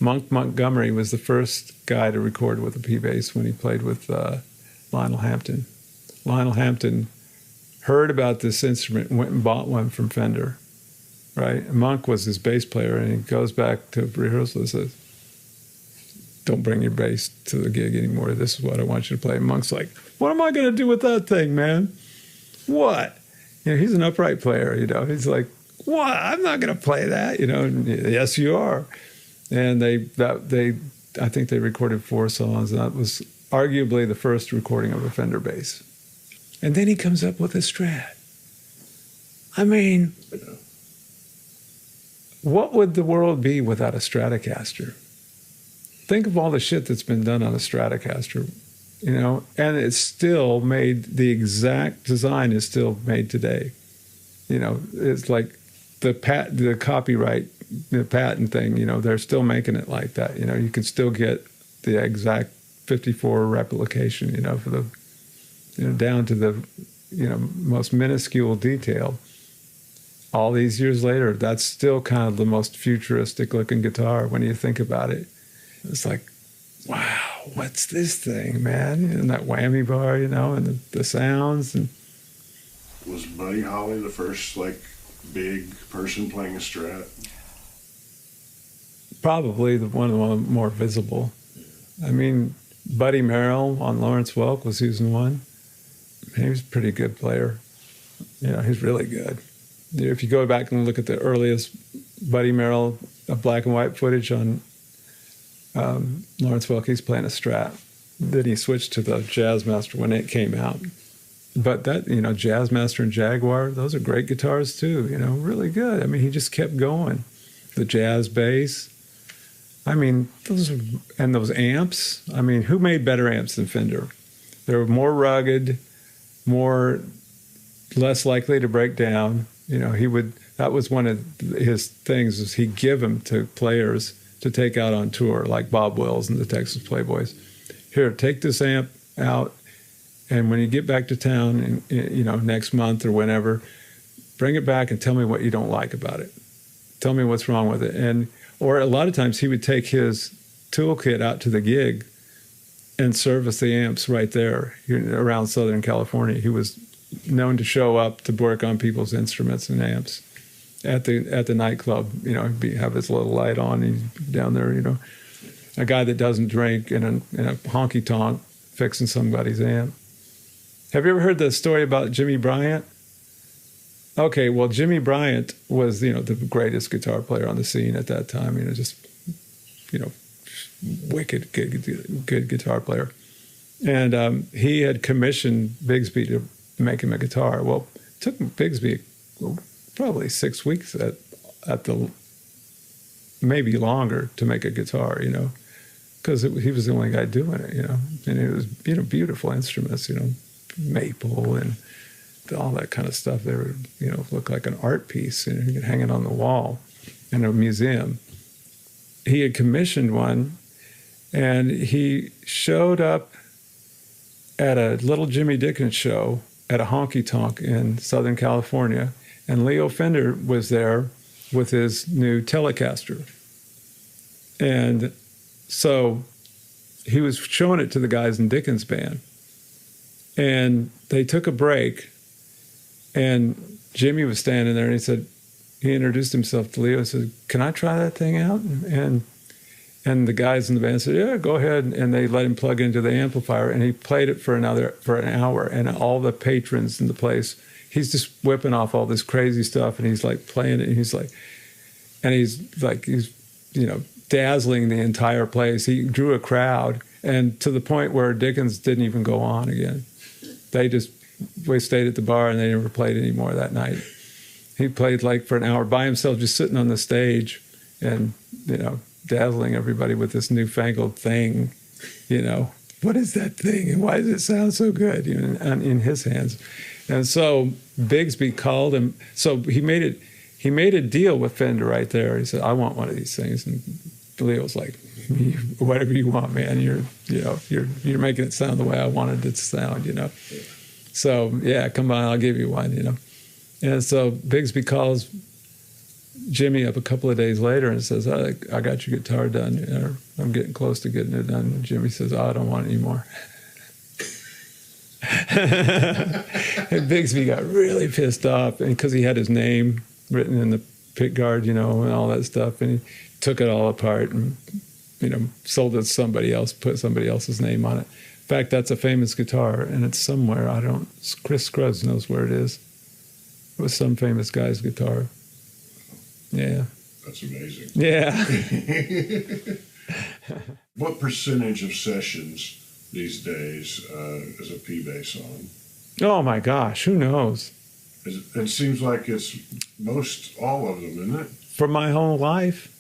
Monk Montgomery was the first guy to record with a P bass when he played with Lionel Hampton. Lionel Hampton heard about this instrument and went and bought one from Fender, right? And Monk was his bass player, and he goes back to rehearsal and says, "Don't bring your bass to the gig anymore. This is what I want you to play." And Monk's like, "What am I going to do with that thing, man? What?" He's an upright player, He's like, "What? I'm not going to play that, And, yes, you are. And I think they recorded 4 songs, and that was arguably the first recording of a Fender bass. And then he comes up with a Strat. what would the world be without a Stratocaster? Think of all the shit that's been done on a Stratocaster, you know, and it's still made, the exact design is still made today. You know, it's like the copyright, the patent thing, you know, they're still making it like that. You know, you can still get the exact 54 replication, you know, for the, you know, down to the, you know, most minuscule detail. All these years later, that's still kind of the most futuristic looking guitar when you think about it. It's like, wow, what's this thing, man? And that whammy bar, you know, and the sounds. And was Buddy Holly the first like big person playing a Strat? Probably one of the more visible. I mean, Buddy Merrill on Lawrence Welk was using one. He was a pretty good player. You know, he's really good. If you go back and look at the earliest Buddy Merrill black and white footage on Lawrence Welk, he's playing a Strat. Then he switched to the Jazzmaster when it came out. But that, you know, Jazzmaster and Jaguar, those are great guitars too, you know, really good. I mean, he just kept going. The jazz bass. I mean, those amps. I mean, who made better amps than Fender? They were more rugged, less likely to break down. You know, that was one of his things, is he'd give them to players to take out on tour, like Bob Wills and the Texas Playboys. Here, take this amp out, and when you get back to town, you know, next month or whenever, bring it back and tell me what you don't like about it. Tell me what's wrong with it. Or a lot of times he would take his toolkit out to the gig and service the amps right there around Southern California. He was known to show up to work on people's instruments and amps at the nightclub. You know, have his little light on. He's down there, you know, a guy that doesn't drink in a honky tonk fixing somebody's amp. Have you ever heard the story about Jimmy Bryant? Okay, well, Jimmy Bryant was, you know, the greatest guitar player on the scene at that time. You know, just, you know, wicked good guitar player. And he had commissioned Bigsby to make him a guitar. Well, it took Bigsby probably 6 weeks at the, maybe longer, to make a guitar, you know, because he was the only guy doing it, you know. And it was, you know, beautiful instruments, you know, maple and all that kind of stuff. They were, you know, look like an art piece, and you could hang it on the wall in a museum. He had commissioned one, and he showed up at a little Jimmy Dickens show at a honky tonk in Southern California, and Leo Fender was there with his new Telecaster. And so he was showing it to the guys in Dickens' band, and they took a break. And Jimmy was standing there, and he introduced himself to Leo and said, "Can I try that thing out?" And the guys in the band said, "Yeah, go ahead." And they let him plug into the amplifier, and he played it for an hour. And all the patrons in the place, he's just whipping off all this crazy stuff, and he's like playing it, and he's you know, dazzling the entire place. He drew a crowd, and to the point where Dickens didn't even go on again. We stayed at the bar, and they never played anymore that night. He played like for an hour by himself, just sitting on the stage and, you know, dazzling everybody with this newfangled thing. You know, what is that thing, and why does it sound so good, you know, in his hands? And so Bigsby called him. So he made a deal with Fender right there. He said, "I want one of these things." And Leo's like, "Whatever you want, man. You're making it sound the way I wanted it to sound, you know." So, yeah, come on, I'll give you one, you know. And so Bigsby calls Jimmy up a couple of days later and says, I got your guitar done. You know, I'm getting close to getting it done. And Jimmy says, I don't want it anymore. And Bigsby got really pissed off because he had his name written in the pick guard, you know, and all that stuff. And he took it all apart and, you know, sold it to somebody else, put somebody else's name on it. In fact, that's a famous guitar, and it's somewhere. Chris Scruggs knows where it is. It was some famous guy's guitar. Yeah. That's amazing. Yeah. What percentage of sessions these days is a P-bass on? Oh, my gosh. Who knows? It seems like it's most all of them, isn't it? For my whole life,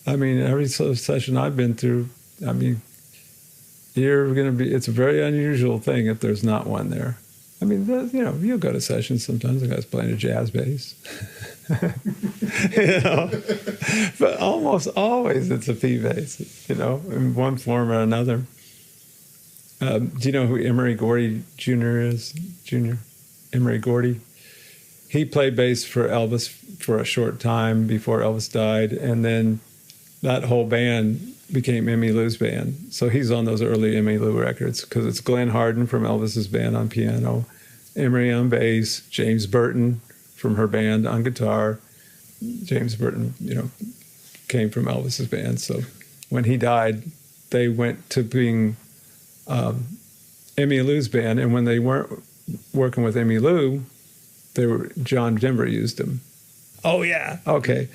I mean, every session I've been through, I mean, it's a very unusual thing if there's not one there. I mean, you'll go to sessions sometimes, the guy's playing a jazz bass. But almost always it's a P bass, in one form or another. Do you know who Emery Gordy Jr. is? Emery Gordy? He played bass for Elvis for a short time before Elvis died, and then that whole band became Emmy Lou's band. So he's on those early Emmy Lou records because it's Glenn Hardin from Elvis's band on piano, Emery on bass, James Burton from her band on guitar. James Burton, came from Elvis's band. So when he died, they went to being Emmy Lou's band. And when they weren't working with Emmy Lou, John Denver used them. Oh, yeah. Okay.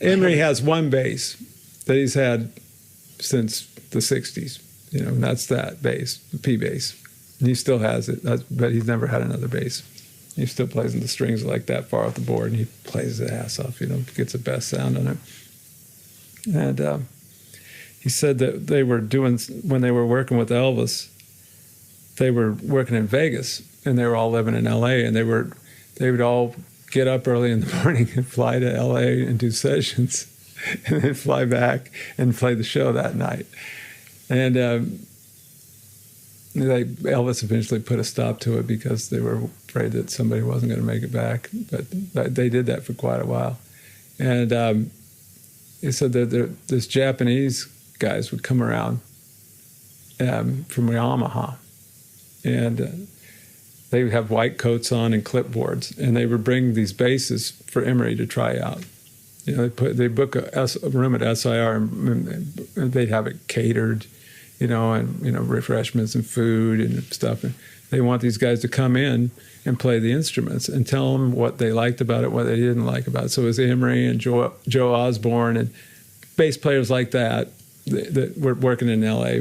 Emery has one bass that he's had since the 60s, and that's that bass, the P bass. And he still has it, but he's never had another bass. He still plays in the strings like that far off the board, and he plays his ass off, gets the best sound on it. And he said that when they were working with Elvis, they were working in Vegas, and they were all living in L.A., and they would all get up early in the morning and fly to L.A. and do sessions, and then fly back and play the show that night. And Elvis eventually put a stop to it because they were afraid that somebody wasn't going to make it back. But they did that for quite a while. And he said that this Japanese guys would come around from Yamaha, and they would have white coats on and clipboards, and they would bring these basses for Emery to try out. They book a room at SIR, and they'd have it catered, and refreshments and food and stuff. And they want these guys to come in and play the instruments and tell them what they liked about it, what they didn't like about it. So it was Emery and Joe Osborne and bass players like that were working in LA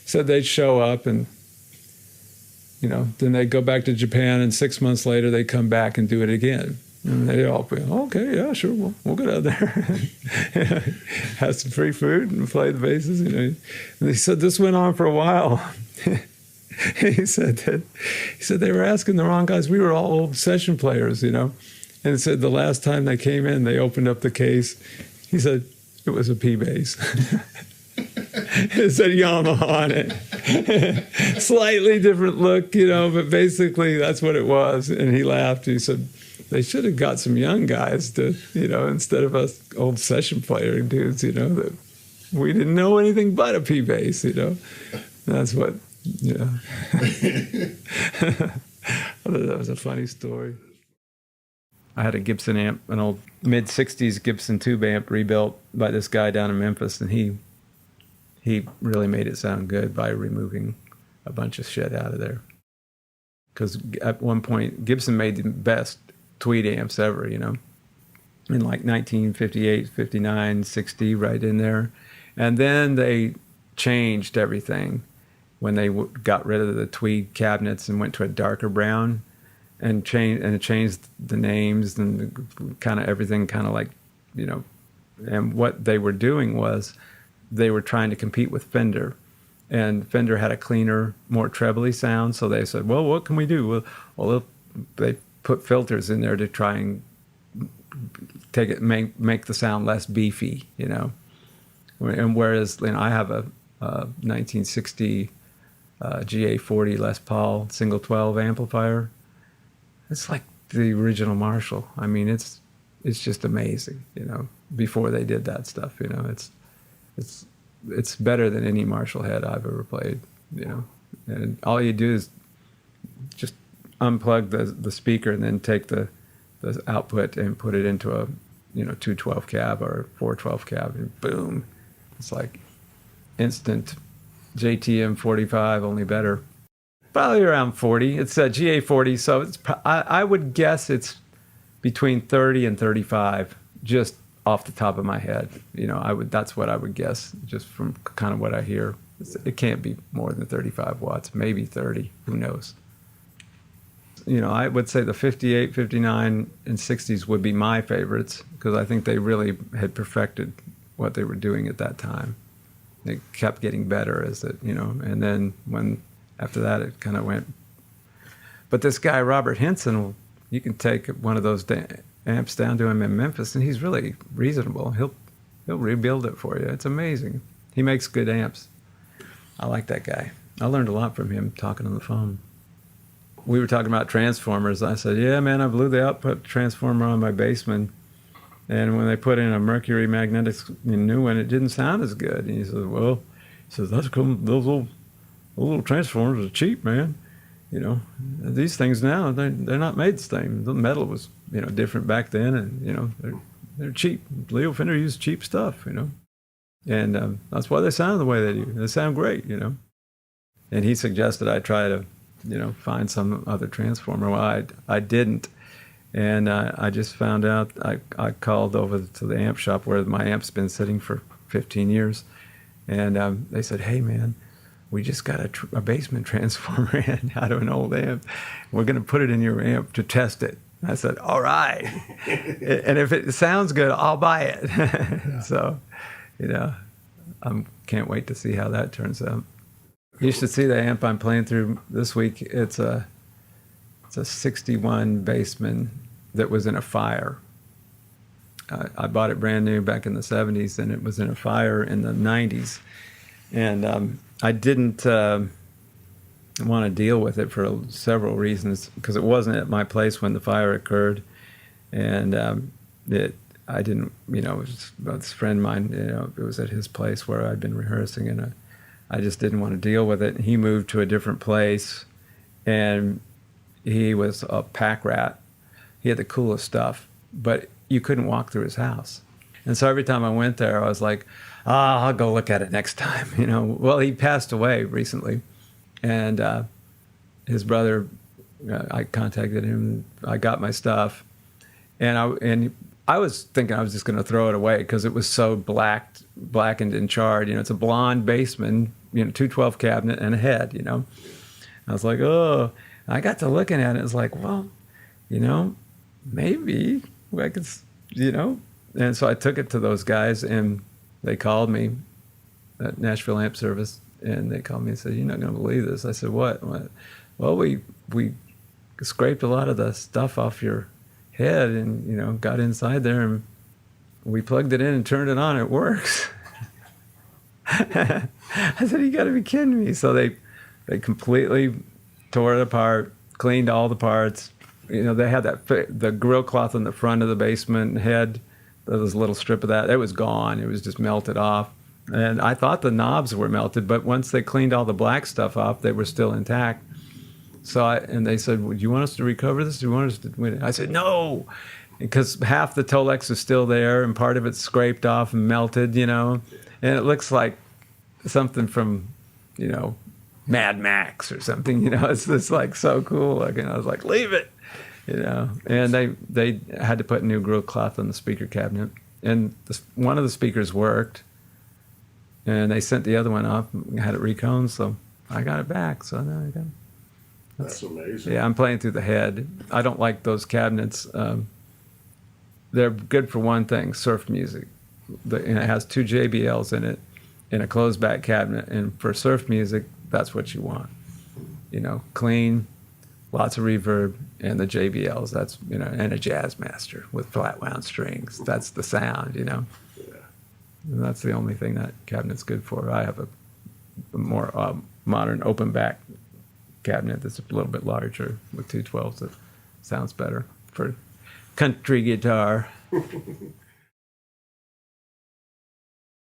so they'd show up and, then they'd go back to Japan, and 6 months later they'd come back and do it again. And they'd all be, okay, yeah, sure, we'll go down there, have some free food and play the basses. And he said this went on for a while. He said they were asking the wrong guys. We were all old session players, And he said the last time they came in, they opened up the case. He said it was a P bass. It said Yamaha on it. Slightly different look, but basically that's what it was. And he laughed. He said, they should have got some young guys to, instead of us old session player dudes, that we didn't know anything but a P bass, That's what, I thought that was a funny story. I had a Gibson amp, an old mid-'60s Gibson tube amp rebuilt by this guy down in Memphis, and he really made it sound good by removing a bunch of shit out of there. Because at one point, Gibson made the best tweed amps ever, in like 1958, 59, 60, right in there. And then they changed everything when they got rid of the tweed cabinets and went to a darker brown, and changed the names and kind of everything, kind of like, and what they were doing was they were trying to compete with Fender, and Fender had a cleaner, more trebly sound. So they said, well, what can we do? Well, they put filters in there to try and make the sound less beefy, And whereas I have a 1960 GA40 Les Paul single 12 amplifier. It's like the original Marshall. I mean, it's just amazing, Before they did that stuff, it's better than any Marshall head I've ever played, And all you do is just unplug the speaker and then take the output and put it into a 212 cab or 412 cab, and boom, it's like instant JTM 45, only better. Probably around 40. It's a GA40, so I would guess it's between 30 and 35, just off the top of my head. That's what I would guess, just from kind of what I hear. It can't be more than 35 watts, maybe 30, who knows. I would say the 58, 59, and 60s would be my favorites because I think they really had perfected what they were doing at that time. It kept getting better as it, and then after that it kind of went. But this guy, Robert Henson, you can take one of those amps down to him in Memphis and he's really reasonable. He'll rebuild it for you. It's amazing. He makes good amps. I like that guy. I learned a lot from him talking on the phone. We were talking about transformers. I said, yeah, man, I blew the output transformer on my Bassman. And when they put in a Mercury magnetic new one, it didn't sound as good. And he said, well, that's cool. Those little transformers are cheap, man. These things now, they're not made the same. The metal was, different back then. And, they're cheap. Leo Fender used cheap stuff, And that's why they sound the way they do. They sound great, And he suggested I try to, find some other transformer. Well, I didn't. And I just found out, I called over to the amp shop where my amp's been sitting for 15 years. And they said, hey, man, we just got a basement transformer in out of an old amp. We're going to put it in your amp to test it. I said, all right. And if it sounds good, I'll buy it. Yeah. So, I can't wait to see how that turns out. You should see the amp I'm playing through this week. It's a 61 Bassman that was in a fire. I bought it brand new back in the 70s, and it was in a fire in the 90s. And I didn't want to deal with it for several reasons, because it wasn't at my place when the fire occurred. And I didn't, it was this friend of mine, it was at his place where I'd been rehearsing, and I just didn't want to deal with it. And he moved to a different place, and he was a pack rat. He had the coolest stuff, but you couldn't walk through his house. And so every time I went there, I was like, I'll go look at it next time. Well, he passed away recently, and his brother, I contacted him. I got my stuff, and I was thinking I was just going to throw it away because it was so blackened and charred. It's a blonde Bassman, 212 cabinet and a head. I was like, oh. I got to looking at it. It's like, well, maybe I could, And so I took it to those guys, and they called me at Nashville Amp Service, and they called me and said, "You're not going to believe this." I said, "What?" Well, we scraped a lot of the stuff off your head, and got inside there, and we plugged it in and turned it on. It works. I said, "You got to be kidding me!" So they completely tore it apart, cleaned all the parts. They had the grill cloth on the front of the Bassman head. There was a little strip of that. It was gone. It was just melted off. And I thought the knobs were melted, but once they cleaned all the black stuff off, they were still intact. So they said, "Well, do you want us to recover this? Do you want us to win it?" I said, "No," because half the Tolex is still there, and part of it's scraped off and melted, and it looks like something from, Mad Max or something, it's just like so cool looking. I was like, leave it, and they had to put new grill cloth on the speaker cabinet, and one of the speakers worked, and they sent the other one off and had it reconed, so I got it back. So now I got it. That's amazing. Yeah, I'm playing through the head. I don't like those cabinets. They're good for one thing, surf music. And it has 2 JBLs in it in a closed back cabinet, and for surf music, that's what you want. Clean, lots of reverb, and the JBLs. That's and a Jazz Master with flat wound strings. That's the sound. Yeah. And that's the only thing that cabinet's good for. I have a more modern open back cabinet that's a little bit larger with 212s that sounds better for country guitar.